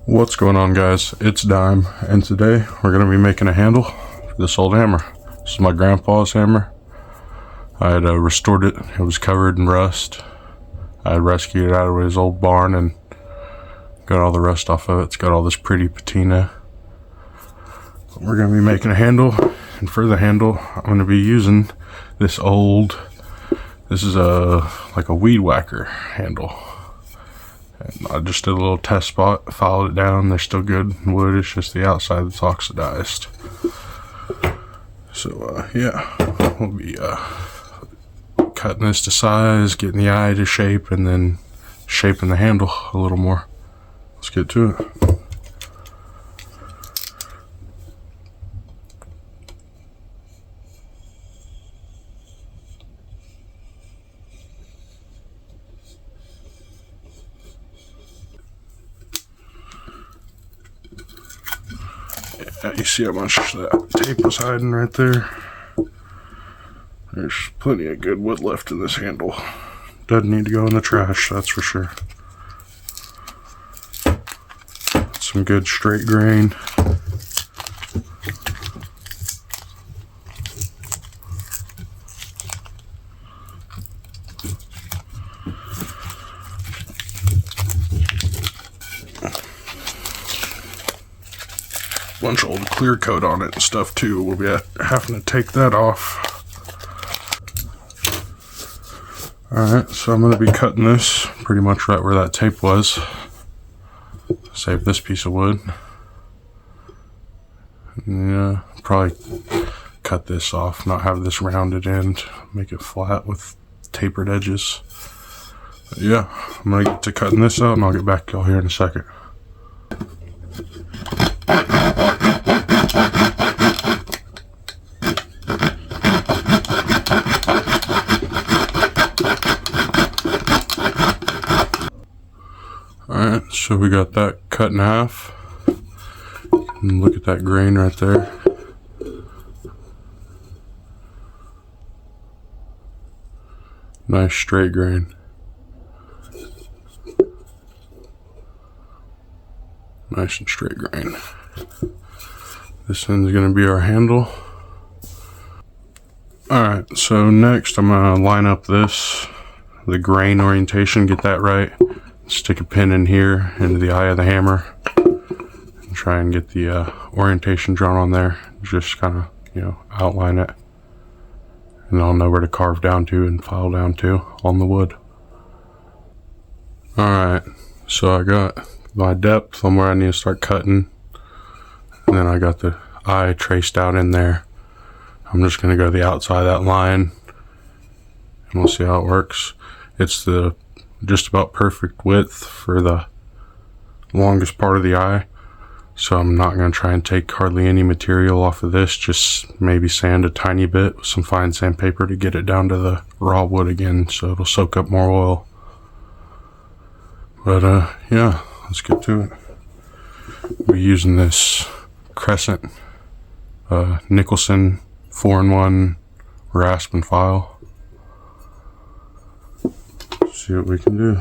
What's going on, guys? It's Dime, and today we're going to be making a handle for this old hammer. This is my grandpa's hammer. I had restored it. It was covered in rust. I had rescued it out of his old barn and got all the rust off of it. It's got all this pretty patina. We're going to be making a handle, and for the handle I'm going to be using this is like a weed whacker handle. And I just did a little test spot, filed it down. They're still good wood, it's just the outside that's oxidized. So yeah, we'll be cutting this to size, getting the eye to shape, and then shaping the handle a little more. Let's get to it. You see how much that tape was hiding right there? There's plenty of good wood left in this handle. Doesn't need to go in the trash, that's for sure. Some good straight grain. Bunch of old clear coat on it and stuff too. We'll be having to take that off. Alright, so I'm going to be cutting this pretty much right where that tape was. Save this piece of wood. Yeah, probably cut this off, not have this rounded end, make it flat with tapered edges. But yeah, I'm going to get to cutting this out and I'll get back to y'all here in a second. Alright, so we got that cut in half. And look at that grain right there. Nice straight grain. Nice and straight grain. This end's going to be our handle. Alright, so next I'm going to line up the grain orientation, get that right. Stick a pin in here into the eye of the hammer and try and get the orientation drawn on there. Just kind of, outline it. And I'll know where to carve down to and file down to on the wood. Alright, so I got my depth on where I need to start cutting. And then I got the eye traced out in there. I'm just going to go to the outside of that line and we'll see how it works. It's the just about perfect width for the longest part of the eye, so I'm not going to try and take hardly any material off of this, just maybe sand a tiny bit with some fine sandpaper to get it down to the raw wood again so it'll soak up more oil. But yeah, let's get to it. We're using this Crescent Nicholson 4-in-1 rasp and file. See what we can do.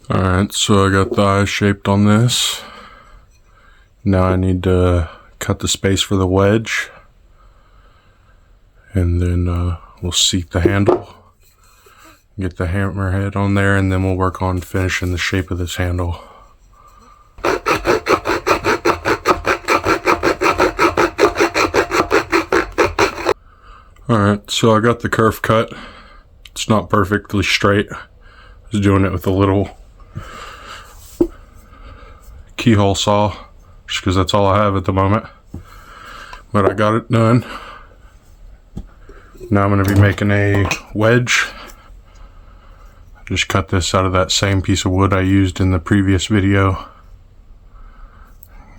Alright, so I got the eye shaped on this. Now I need to cut the space for the wedge. And then we'll seat the handle. Get the hammer head on there, and then we'll work on finishing the shape of this handle. Alright, so I got the curve cut. It's not perfectly straight. I was doing it with a little keyhole saw, just because that's all I have at the moment. But I got it done. Now I'm going to be making a wedge. Just cut this out of that same piece of wood I used in the previous video.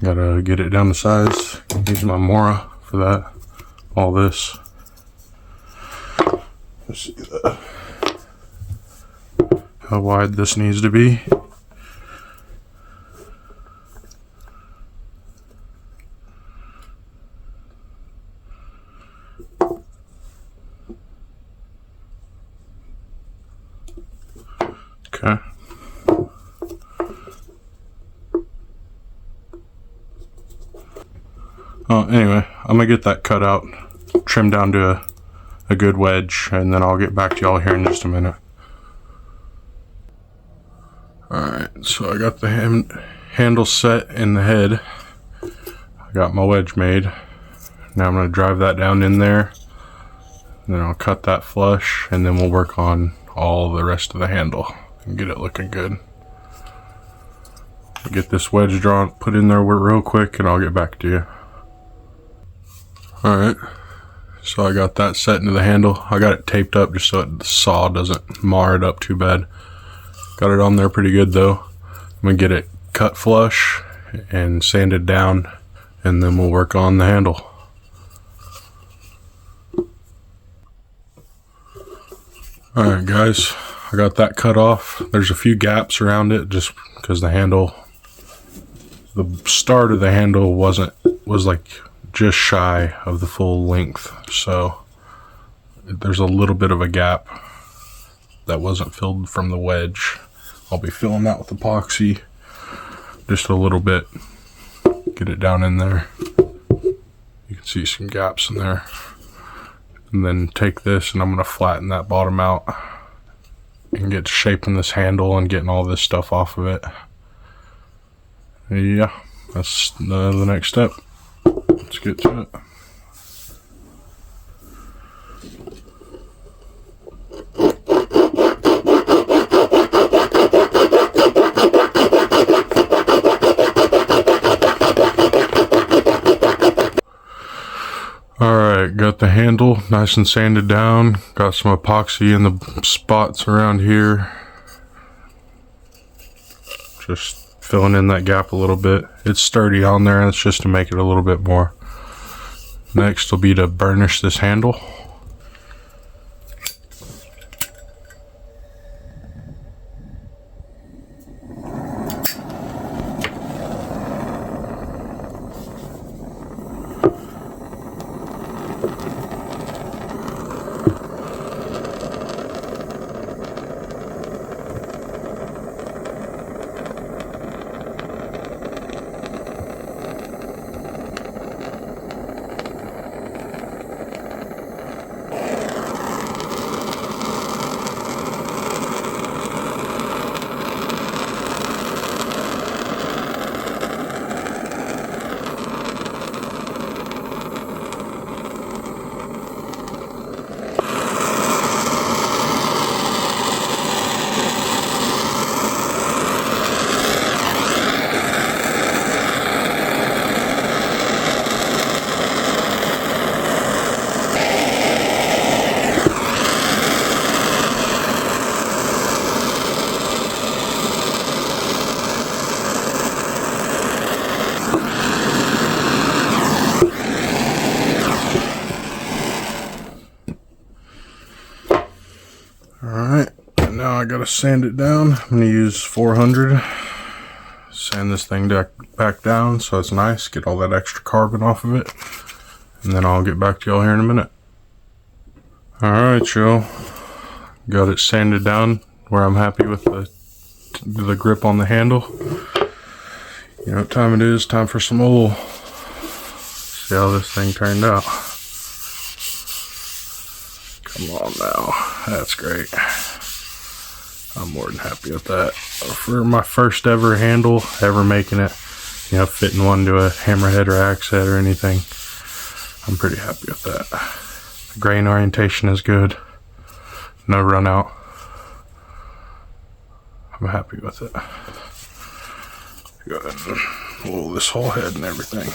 Gotta get it down to size. Use my Mora for that. All this. Let's see how wide this needs to be. Okay. Anyway, I'm gonna get that cut out, trimmed down to a good wedge, and then I'll get back to y'all here in just a minute. Alright, so I got the handle set in the head. I got my wedge made. Now I'm going to drive that down in there. Then I'll cut that flush, and then we'll work on all the rest of the handle and get it looking good. I'll get this wedge drawn, put in there real quick, and I'll get back to you. Alright, so I got that set into the handle. I got it taped up just so the saw doesn't mar it up too bad. Got it on there pretty good though. I'm gonna get it cut flush and sanded down, and then we'll work on the handle. Alright guys, I got that cut off. There's a few gaps around it just because the start of the handle was like just shy of the full length, so there's a little bit of a gap that wasn't filled from the wedge. I'll be filling that with epoxy just a little bit, get it down in there. You can see some gaps in there, and then take this and I'm going to flatten that bottom out and get shaping this handle and getting all this stuff off of it. Yeah, that's the next step. Let's get to it. Alright, got the handle nice and sanded down. Got some epoxy in the spots around here. Just filling in that gap a little bit. It's sturdy on there, and it's just to make it a little bit more. Next will be to burnish this handle. Alright, and now I gotta sand it down. I'm gonna use 400. Sand this thing back down so it's nice, get all that extra carbon off of it, and then I'll get back to y'all here in a minute. Alright y'all, got it sanded down where I'm happy with the grip on the handle. You know what time it is, time for some oil. See how this thing turned out. Come on now, that's great. I'm more than happy with that. For my first ever handle, ever making it, you know, fitting one to a hammerhead or axe head or anything, I'm pretty happy with that. The grain orientation is good, no run out. I'm happy with it. Go ahead and pull this whole head and everything.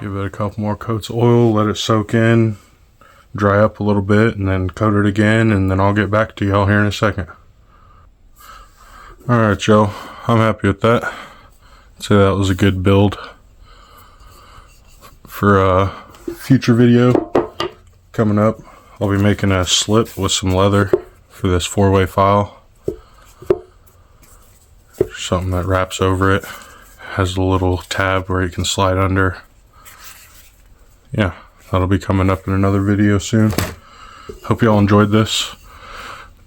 Give it a couple more coats of oil, let it soak in, dry up a little bit, and then coat it again, and then I'll get back to y'all here in a second. Alright, Joe, I'm happy with that. I'd say that was a good build for a future video coming up. I'll be making a slip with some leather for this 4-way file. Something that wraps over it. Has a little tab where you can slide under. Yeah, that'll be coming up in another video soon. Hope y'all enjoyed this.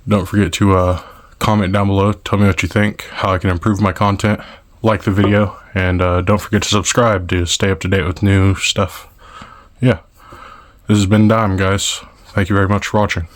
Don't forget to comment down below, tell me what you think, how I can improve my content, like the video, and don't forget to subscribe to stay up to date with new stuff. Yeah, this has been Dime, guys. Thank you very much for watching.